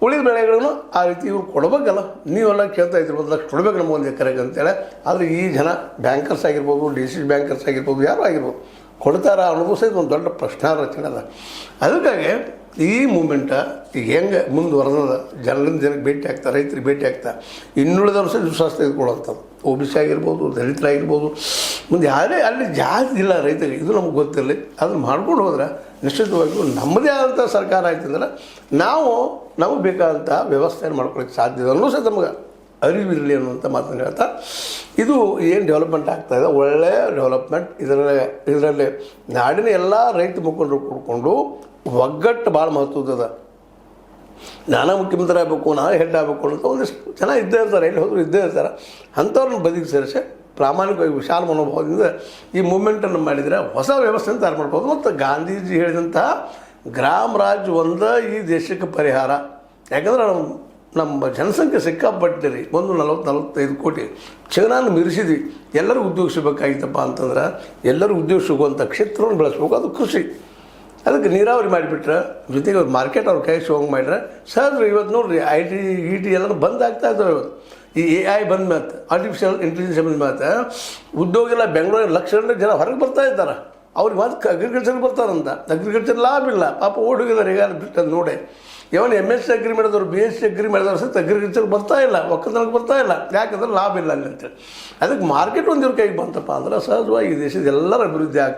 ಉಳಿದ ಬೆಳೆಗಳನ್ನು ಆ ರೀತಿ ಇವ್ರು ಕೊಡಬೇಕಲ್ಲ. ನೀವೆಲ್ಲ ಕೇಳ್ತಾ ಇದ್ರು 1 ಲಕ್ಷ ಕೊಡಬೇಕು ನಮಗೊಂದು ಎಕರೆಗೆ ಅಂತೇಳಿ. ಆದರೆ ಈ ಜನ ಬ್ಯಾಂಕರ್ಸ್ ಆಗಿರ್ಬೋದು, ಡಿಸಿಸ್ ಬ್ಯಾಂಕರ್ಸ್ ಆಗಿರ್ಬೋದು, ಯಾರು ಆಗಿರ್ಬೋದು ಕೊಡ್ತಾರ ಅನ್ನೋದು ಸಹಿತ ಒಂದು ದೊಡ್ಡ ಪ್ರಶ್ನಾರ್ಚನೆ ಅದ. ಅದಕ್ಕಾಗಿ ಈ ಮೂಮೆಂಟ ಈಗ ಹೆಂಗೆ ಮುಂದುವರೆದ ಜನರಿಗೆ ಭೇಟಿ ಆಗ್ತಾ, ರೈತರಿಗೆ ಭೇಟಿ ಆಗ್ತಾ, ಇನ್ನುಳಿದವರು ಸಹ ವಿಶ್ವಾಸ ತೆಗೆದುಕೊಳ್ಳುವಂಥದ್ದು. OBC ಆಗಿರ್ಬೋದು, ದಲಿತರಾಗಿರ್ಬೋದು, ಮುಂದೆ ಯಾರೇ ಅಲ್ಲಿ ಜಾಸ್ತಿ ಇಲ್ಲ ರೈತರಿಗೆ, ಇದು ನಮ್ಗೆ ಗೊತ್ತಿರಲಿ. ಅದನ್ನು ಮಾಡ್ಕೊಂಡು ಹೋದ್ರೆ ನಿಶ್ಚಿತವಾಗಿಯೂ ನಮ್ಮದೇ ಆದಂಥ ಸರ್ಕಾರ ಆಯ್ತಂದ್ರೆ ನಮಗೆ ಬೇಕಾದಂಥ ವ್ಯವಸ್ಥೆಯನ್ನು ಮಾಡ್ಕೊಳ್ಳೋಕ್ಕೆ ಸಾಧ್ಯ ಅನ್ನೋ ಸಹ ನಮ್ಗೆ ಅರಿವಿರಲಿ ಅನ್ನುವಂಥ ಮಾತನ್ನು ಹೇಳ್ತಾ, ಇದು ಏನು ಡೆವಲಪ್ಮೆಂಟ್ ಆಗ್ತಾಯಿದೆ ಒಳ್ಳೆಯ ಡೆವಲಪ್ಮೆಂಟ್. ಇದರಲ್ಲಿ ನಾಡಿನ ಎಲ್ಲ ರೈತ ಮುಖಂಡರು ಕೂಡ್ಕೊಂಡು ಒಗ್ಗಟ್ಟು ಭಾಳ ಮಹತ್ವದ. ನಾನಾ ಮುಖ್ಯಮಂತ್ರಿ ಆಗಬೇಕು, ನಾನು ಹೆಡ್ ಆಗಬೇಕು ಅಂತ ಒಂದಿಷ್ಟು ಜನ ಇದ್ದೇ ಇರ್ತಾರೆ, ಎಲ್ಲಿ ಹೋದರೂ ಇದ್ದೇ ಇರ್ತಾರೆ. ಅಂಥವ್ರನ್ನ ಬದಿಗೆ ಸೇರಿಸಿ ಪ್ರಾಮಾಣಿಕವಾಗಿ ವಿಶಾಲ ಮನೋಭಾವದಿಂದ ಈ ಮೂಮೆಂಟನ್ನು ಮಾಡಿದರೆ ಹೊಸ ವ್ಯವಸ್ಥೆಯನ್ನು ತಯಾರು ಮಾಡ್ಬೋದು. ಮತ್ತು ಗಾಂಧೀಜಿ ಹೇಳಿದಂತಹ ಗ್ರಾಮ ರಾಜ್ ಒಂದೇ ಈ ದೇಶಕ್ಕೆ ಪರಿಹಾರ. ಯಾಕಂದ್ರೆ ನಮ್ಮ ಜನಸಂಖ್ಯೆ ಸಿಕ್ಕಾಪಟ್ಟಿರಿ, 145 ಕೋಟಿ ಚೈನಾನ ಮೀರಿಸಿದ್ವಿ. ಎಲ್ಲರಿಗೂ ಉದ್ಯೋಗ ಸಿಗಬೇಕಾಗಿತ್ತಪ್ಪ ಅಂತಂದ್ರೆ ಎಲ್ಲರಿಗೂ ಉದ್ಯೋಗ ಸಿಗುವಂಥ ಕ್ಷೇತ್ರವನ್ನು ಬೆಳೆಸ್ಬೇಕು, ಅದು ಕೃಷಿ. ಅದಕ್ಕೆ ನೀರಾವರಿ ಮಾಡಿಬಿಟ್ರೆ, ಜೊತೆಗೆ ಅವ್ರು ಮಾರ್ಕೆಟ್ ಅವ್ರ ಕೈ ಸಿಗೋಂಗೆ ಮಾಡಿದ್ರೆ ಸಹಜ. ಇವತ್ತು ನೋಡಿರಿ IT ಎಲ್ಲರೂ ಬಂದ್ ಆಗ್ತಾ ಇದ್ದಾವೆ. ಇವತ್ತು ಈ AI ಬಂದ ಮೇಲೆ, ಆರ್ಟಿಫಿಷಿಯಲ್ ಇಂಟೆಲಿಜೆನ್ಸ್ ಬಂದ ಮೇಲೆ ಉದ್ಯೋಗ ಎಲ್ಲ ಬೆಂಗಳೂರಿಗೆ ಲಕ್ಷ ಜನ ಹೊರಗೆ ಬರ್ತಾ ಇದ್ದಾರೆ. ಅವ್ರಿಗೆ ಮಾತ್ರ ಅಗ್ರಿಕಲ್ಚರ್ ಬರ್ತಾರಂತ. ಅಗ್ರಿಕಲ್ಚರ್ ಲಾಭ ಇಲ್ಲ, ಪಾಪ ಓಡೋಗಿದ್ದಾರೆ. ಈಗ ಬಿಟ್ಟು ನೋಡಿ, ಇವನು MSc ಅಗ್ರಿ ಮಾಡಿದವರು, BSc ಅಗ್ರಿ ಮಾಡಿದವರು ಸಹಿತ ಅಗ್ರಿಕಲ್ಚರ್ ಬರ್ತಾ ಇಲ್ಲ, ಒಕ್ಕಲ್ತನಕ್ಕೆ ಬರ್ತಾ ಇಲ್ಲ. ಯಾಕಂದ್ರೆ ಲಾಭ ಇಲ್ಲ ಅಲ್ಲಿ ಅಂತೇಳಿ. ಅದಕ್ಕೆ ಮಾರ್ಕೆಟ್ ಒಂದು ಇವ್ರ ಕೈಗೆ ಬಂತಪ್ಪ ಅಂದ್ರೆ ಸಹಜವಾಗಿ ಈ ದೇಶದ ಎಲ್ಲರ ಅಭಿವೃದ್ಧಿ ಆಗ್ತದೆ.